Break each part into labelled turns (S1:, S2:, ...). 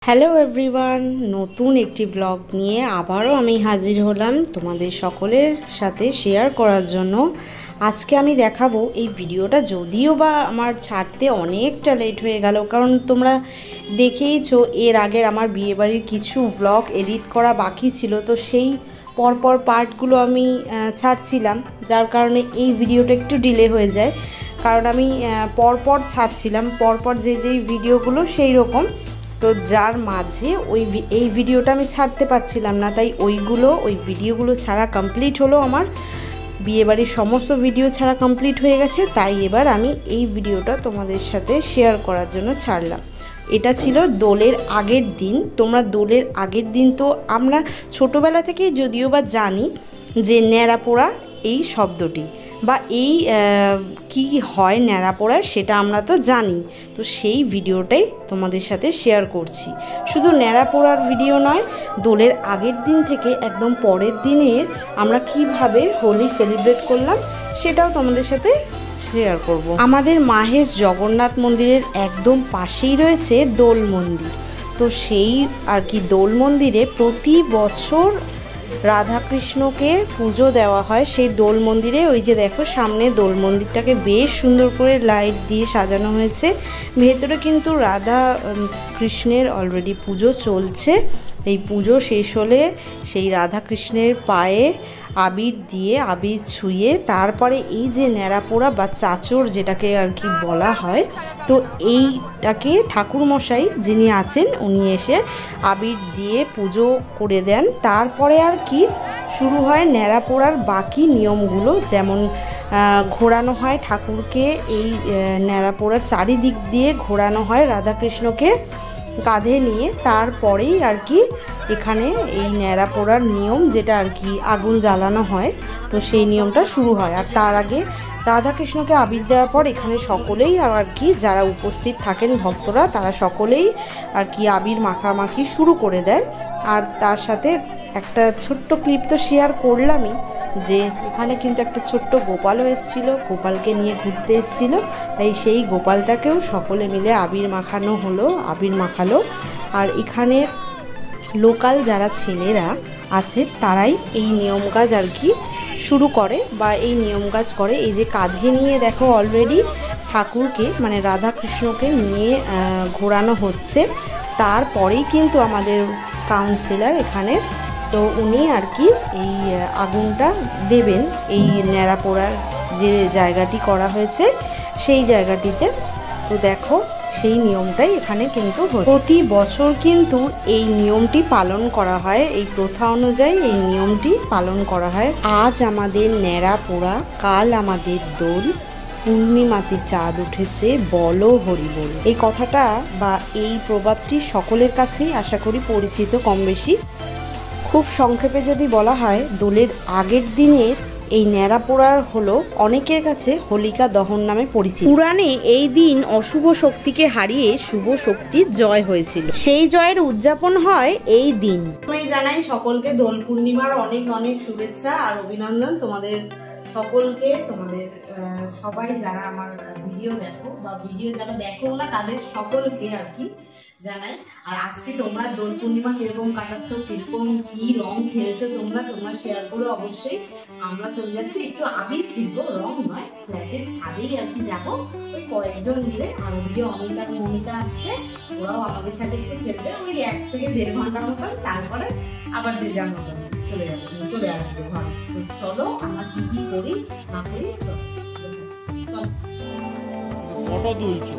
S1: Hello everyone, নতুন একটি blog নিয়ে আবারও আমি হাজির হলাম তোমাদের সকলের সাথে শেয়ার করার জন্য। আজকে আমি দেখাবো এই ভিডিওটা, যদিও বা আমার ছাড়তে অনেকটা লেট হয়ে গেল, কারণ তোমরা দেখেইছো এর আগের আমার বিয়েবাড়ির কিছু ব্লগ এডিট করা বাকি ছিল, তো সেই পরপর পার্টগুলো আমি ছাড়ছিলাম, যার কারণে এই ভিডিওটা একটু ডিলে হয়ে যায়। কারণ আমি পরপর ছাড়ছিলাম, পরপর যেই ভিডিওগুলো সেই রকম, তো যার মাঝে এই ভিডিওটা আমি ছাড়তে পারছিলাম না, তাই ওই ভিডিওগুলো ছাড়া কমপ্লিট হলো। আমার বিয়েবাড়ির সমস্ত ভিডিও ছাড়া কমপ্লিট হয়ে গেছে, তাই এবার আমি এই ভিডিওটা তোমাদের সাথে শেয়ার করার জন্য ছাড়লাম। এটা ছিল দোলের আগের দিন। তোমরা দোলের আগের দিন তো আমরা ছোটোবেলা থেকেই যদিও বা জানি যে ন্যাড়া পোড়া এই শব্দটি বা এই কি হয় ন্যাড়া পোড়া, সেটা আমরা তো জানি। তো সেই ভিডিওটাই তোমাদের সাথে শেয়ার করছি। শুধু ন্যাড়া পোড়ার ভিডিও নয়, দোলের আগের দিন থেকে একদম পরের দিনের আমরা কিভাবে হোলি সেলিব্রেট করলাম সেটাও তোমাদের সাথে শেয়ার করব। আমাদের মাহেশ জগন্নাথ মন্দিরের একদম পাশেই রয়েছে দোল মন্দির। তো সেই আর কি দোল মন্দিরে প্রতি বছর রাধাকৃষ্ণকে পুজো দেওয়া হয়। সেই দোল মন্দিরে ওই যে দেখো সামনে দোল মন্দিরটাকে বেশ সুন্দর করে লাইট দিয়ে সাজানো হয়েছে। ভেতরে কিন্তু রাধা কৃষ্ণের অলরেডি পুজো চলছে। এই পুজো শেষ হলে সেই রাধাকৃষ্ণের পায়ে আবির দিয়ে, আবির ছুঁয়ে তারপরে এই যে ন্যাড়াপোড়া বা চাচর যেটাকে আর কি বলা হয়, তো এইটাকে ঠাকুরমশাই যিনি আছেন উনি এসে আবির দিয়ে পুজো করে দেন। তারপরে আর কি শুরু হয় ন্যাড়াপোড়ার বাকি নিয়মগুলো, যেমন ঘোরানো হয় ঠাকুরকে, এই ন্যাড়াপোড়ার চারিদিক দিয়ে ঘোরানো হয় রাধাকৃষ্ণকে কাঁধে নিয়ে। তারপরেই আর কি এখানে এই ন্যাড়া পোড়ার নিয়ম, যেটা আর কি আগুন জ্বালানো হয়, তো সেই নিয়মটা শুরু হয়। আর তার আগে রাধাকৃষ্ণকে আবির দেওয়ার পর এখানে সকলেই আর কি যারা উপস্থিত থাকেন ভক্তরা, তারা সকলেই আর কি আবির মাখামাখি শুরু করে দেয়। আর তার সাথে একটা ছোট্ট ক্লিপ তো শেয়ার করলামই, যে এখানে কিন্তু একটা ছোট্ট গোপালও এসেছিলো, গোপালকে নিয়ে ঘুরতে এসেছিলো, তাই সেই গোপালটাকেও সকলে মিলে আবির মাখালো। আর এখানে লোকাল যারা ছেলেরা আছে তারাই এই নিয়ম কাজ আর কি শুরু করে বা এই নিয়ম কাজ করে। এই যে কাঁধে নিয়ে দেখো অলরেডি ঠাকুরকে মানে রাধাকৃষ্ণকে নিয়ে ঘোরানো হচ্ছে। তারপরেই কিন্তু আমাদের কাউন্সিলর এখানে, তো উনি আর কি এই আগুনটা দেবেন এই ন্যাড়া পোড়ার যে জায়গাটি করা হয়েছে সেই জায়গাটিতে। তো দেখো সেই নিয়মটাই এখানে কিন্তু প্রতি বছর কিন্তু এই নিয়মটি পালন করা হয়, এই প্রথা অনুযায়ী এই নিয়মটি পালন করা হয়। আজ আমাদের ন্যাড়া পোড়া, কাল আমাদের দোল, পূর্ণিমাতে চাঁদ উঠেছে, বলো হরি বল। এই কথাটা বা এই প্রবাদটি সকলের কাছেই আশা করি পরিচিত কম বেশি। খুব সংক্ষেপে যদি বলা হয়, দোলের আগের দিনের এই ন্যাড়া পোড়ার হলো অনেকের কাছে হোলিকা দহন নামে পরিচিত। পুরাণে এই দিন অশুভ শক্তিকে হারিয়ে শুভ শক্তির জয় হয়েছিল, সেই জয়ের উদযাপন হয় এই দিন। আমি জানাই সকলকে দোল পূর্ণিমার অনেক অনেক শুভেচ্ছা আর অভিনন্দন তোমাদের সকলকে, তোমাদের সবাই যারা আমার ভিডিও দেখো বা ভিডিও যারা দেখো না তাদের সকলকে আর কি জানাই। আর আজকে তোমরা দোল পূর্ণিমা কিরকম কাটাচ্ছ, কিরকম কি রং খেলেছো তোমরা শেয়ার করো অবশ্যই। আমরা চলে যাচ্ছি একটু আবির খেলবো, রং নয়, ফ্ল্যাটের ছাদেই আর কি যাবো ওই কয়েকজন মিলে। আর ওদিকে অনিতা আর মমিতা আসছে, ওরাও আমাদের সাথে একটু খেলবে ওই 1 থেকে 1.5 ঘন্টার মতন। তারপরে আবার যে যার মতন চলে আসবে ঘরে। চলো আমরা কি করি না করি
S2: ফটো তুলছো।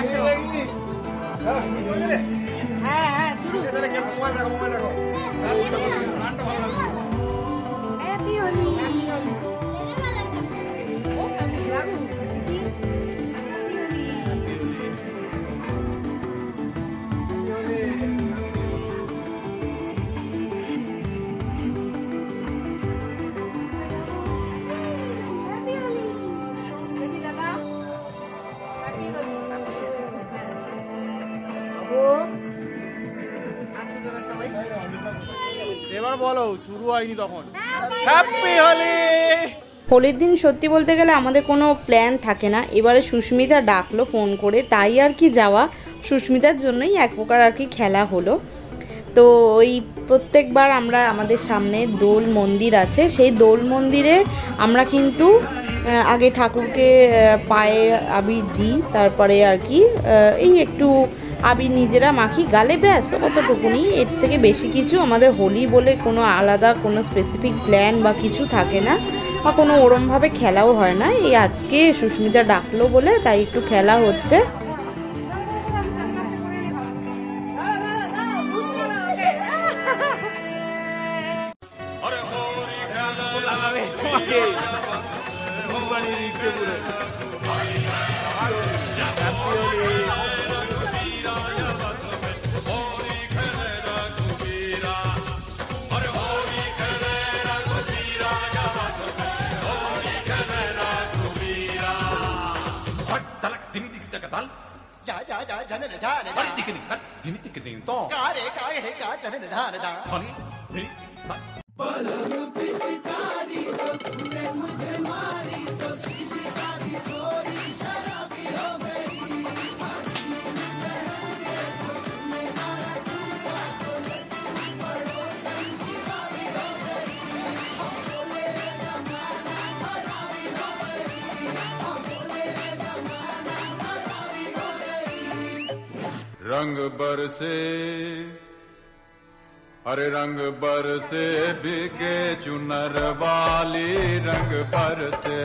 S1: আসো হ্যাঁ হ্যাঁ শুরু। হ্যাপি হোলি।
S2: এবার বলো, শুরু হয়নি তখন। হ্যাপি হোলি।
S1: হোলির দিন সত্যি বলতে গেলে আমাদের কোনো প্ল্যান থাকে না, এবারে সুস্মিতা ডাকলো ফোন করে, তাই আর কি যাওয়া। সুস্মিতার জন্যই এক প্রকার আর কি খেলা হলো। তো ওই প্রত্যেকবার আমরা আমাদের সামনে দোল মন্দির আছে, সেই দোল মন্দিরে আমরা কিন্তু আগে ঠাকুরকে পায়ে আবির দিই, তারপরে আর কি এই একটু আবির নিজেরা মাখি গালে, ব্যাস অতটুকুনি। এর থেকে বেশি কিছু আমাদের হোলি বলে কোনো আলাদা কোনো স্পেসিফিক প্ল্যান বা কিছু থাকে না, বা কোনো ওরমভাবে খেলাও হয় না। এই আজকে সুস্মিতা ডাকলো বলে তাই একটু খেলা হচ্ছে।
S3: रंग बरसे हरे रंग बरसे बिके चुनर वाली रंग बरसे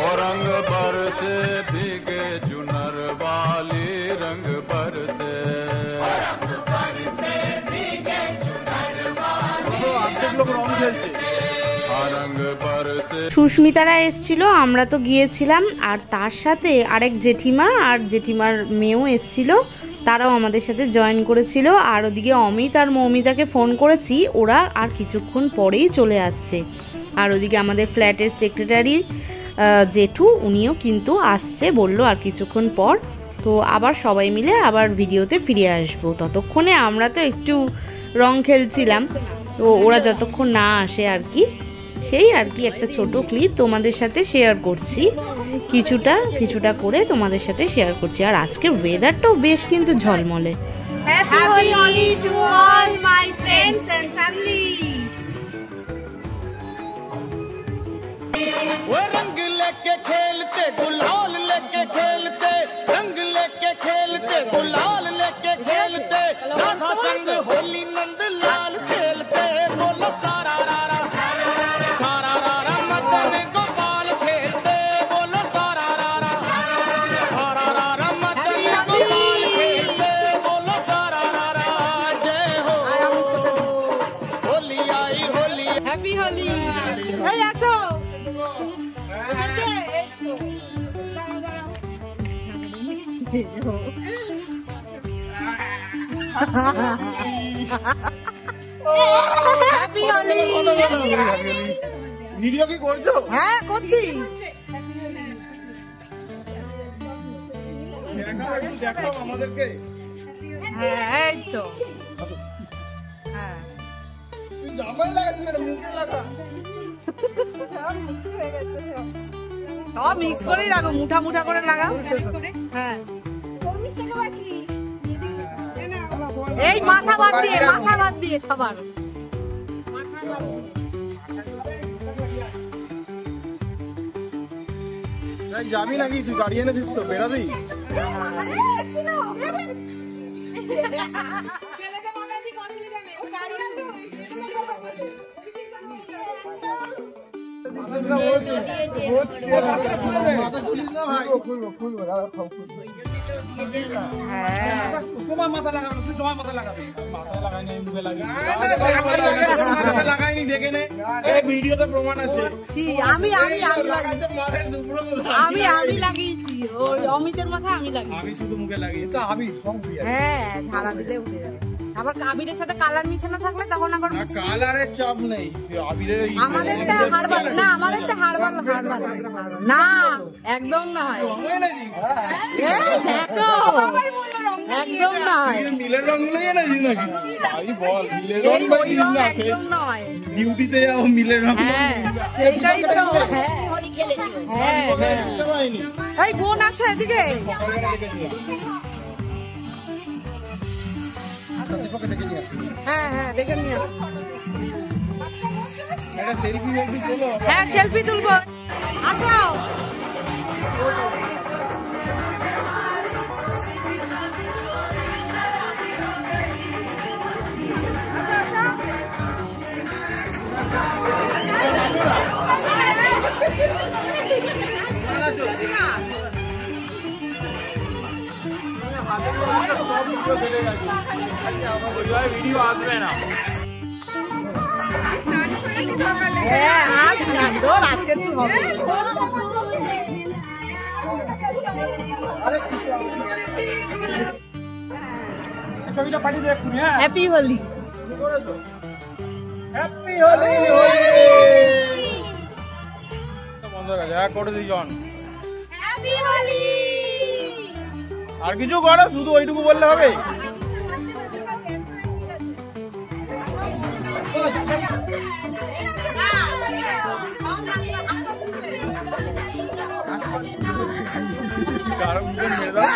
S3: ओ रंग बरसे बिके चुनर वाली रंग बरसे
S2: लोग रंग खेलते।
S1: সুস্মিতারা এসছিল, আমরা তো গিয়েছিলাম, আর তার সাথে আরেক জেঠিমা আর জেঠিমার মেয়েও এসছিল, তারাও আমাদের সাথে জয়েন করেছিল। আর ওদিকে অমিত আর মৌমিতাকে ফোন করেছি, ওরা আর কিছুক্ষণ পরেই চলে আসছে। আর ওদিকে আমাদের ফ্ল্যাটের সেক্রেটারি জেঠু, উনিও কিন্তু আসছে, বলল আর কিছুক্ষণ পর। তো আবার সবাই মিলে আবার ভিডিওতে ফিরে আসবো। ততক্ষণে আমরা তো একটু রং খেলছিলাম, তো ওরা যতক্ষণ না আসে আর কি, সেই আর কি একটা ছোট ক্লিপ তোমাদের সাথে শেয়ার করছি, কিছুটা করে তোমাদের সাথে শেয়ার করছি। আর আজকের ওয়েদারটাও বেশ কিন্তু ঝলমলে।
S4: Happy Holi to all my friends and family.
S2: वो रंग लेके खेलते गुलाल लेके खेलते, रंग लेके खेलते गुलाल लेके खेलते, राधा संग होली नंद लाल खेलते, बोलो सारा रारा सारा रारा मदन गोपाल खेलते, बोलो सारा रारा सारा रारा मदन गोपाल खेलते, बोलो सारा रारा जय हो होली आई होली।
S4: Happy Holi. Hey, আসো। Happy Holi.
S2: ভিডিও কি করছো?
S4: হ্যাঁ করছি।
S2: দেখাও আমাদেরকে।
S4: হ্যাঁ এই তো। হ্যাঁ
S2: জামাই লাগাচ্ছিস না, মুখে লাগা।
S4: সব মিক্স করেই লাগাও, মুঠা মুঠা করে লাগাও। হ্যাঁ এই মাথা বাদ দিয়ে সবার
S2: যাবি নাকি? তুই গাড়ি এনেছিস তো, বেড়াবি? তোমার মাথা লাগাবে, তুই তোমার মাথা লাগাবে, মাথায় লাগাই নাই, মুখে লাগাইনি, দেখে নে, এই ভিডিওতে প্রমাণ আছে।
S4: আমি লাগিয়েছি, ওই অমিতের মাথায় আমি লাগিয়েছি।
S2: আমি শুধু মুখে লাগিয়েছি, তো আমি সব
S4: হ্যাঁ, ঝাড়া দিলে উঠে যাবে। আবার আবিরের সাথে কালার মিশানো থাকলে তখন আবার
S2: কালারের চাপ নেই, আবিরের
S4: আমাদেরটা হারবাল না, আমাদেরটা হারবাল না, একদম নয়, দেখো একদম নয়,
S2: নীলের রং নেই নাকি? ভাই বল, নীলের রং
S4: একদম নয়,
S2: ডিউটিতে যাবো মিলের রং।
S4: হ্যাঁ সেইটাই তো। হ্যাঁ এই বোন আসো এদিকে। হ্যাঁ হ্যাঁ দেখে নিয়ে আসো। হ্যাঁ সেলফি তুলবো, আসো।
S2: ভিডিও আসবে না।
S4: হ্যাঁ আজ না তোর আজকে তুই হবে।
S2: ছবিটা পাঠিয়ে দে এক্ষুনি। হ্যাঁ,
S4: হ্যাপি হোলি।
S2: হ্যাপি হোলি। বন্ধ করে যা করে দিই জন।
S4: হ্যাপি হোলি।
S2: আর কিছু করো, শুধু ওইটুকু বললে হবে? কারণ মেরে দাও।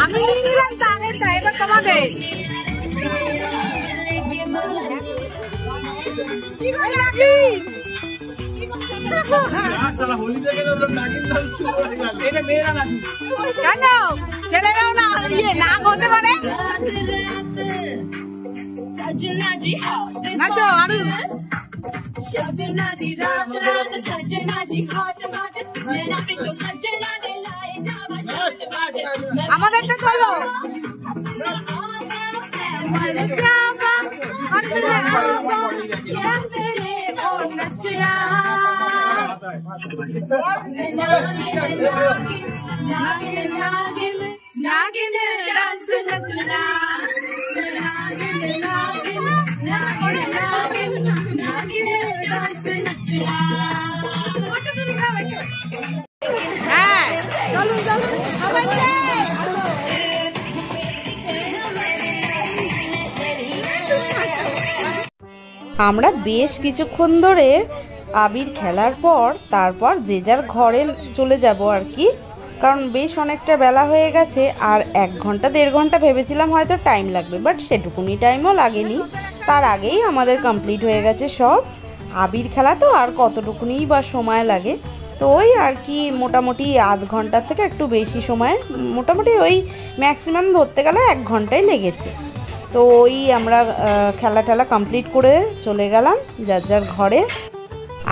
S4: আমি নিয়ে নিলাম তাদেরটা, এবার তোমাদের। কেন ছেলেরাও না নাক হতে পারে? নাচো আরো। আমাদেরটা চলো। হ্যাঁ চলুন চলুন সবাই মিলে।
S1: আমরা বেশ কিছুক্ষণ ধরে আবির খেলার পর তারপর যে যার ঘরে চলে যাব আর কি, কারণ বেশ অনেকটা বেলা হয়ে গেছে। আর 1 ঘন্টা 1.5 ঘন্টা ভেবেছিলাম হয়তো টাইম লাগবে, বাট সেটুকুনি টাইমও লাগেনি, তার আগেই আমাদের কমপ্লিট হয়ে গেছে সব। আবির খেলা তো আর কতটুকুনিই বা সময় লাগে, তো ওই আর কি মোটামুটি আধ ঘন্টার থেকে একটু বেশি সময়, মোটামুটি ওই ম্যাক্সিমাম ধরতে গেলে 1 ঘন্টাই লেগেছে। তো ওই আমরা খেলা টেলা কমপ্লিট করে চলে গেলাম যার যার ঘরে।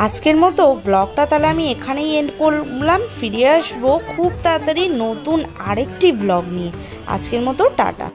S1: আজকের মতো ব্লগটা তাহলে আমি এখানেই এন্ড করলাম। ফিরে আসবো খুব তাড়াতাড়ি নতুন আরেকটি ব্লগ নিয়ে। আজকের মতো টাটা।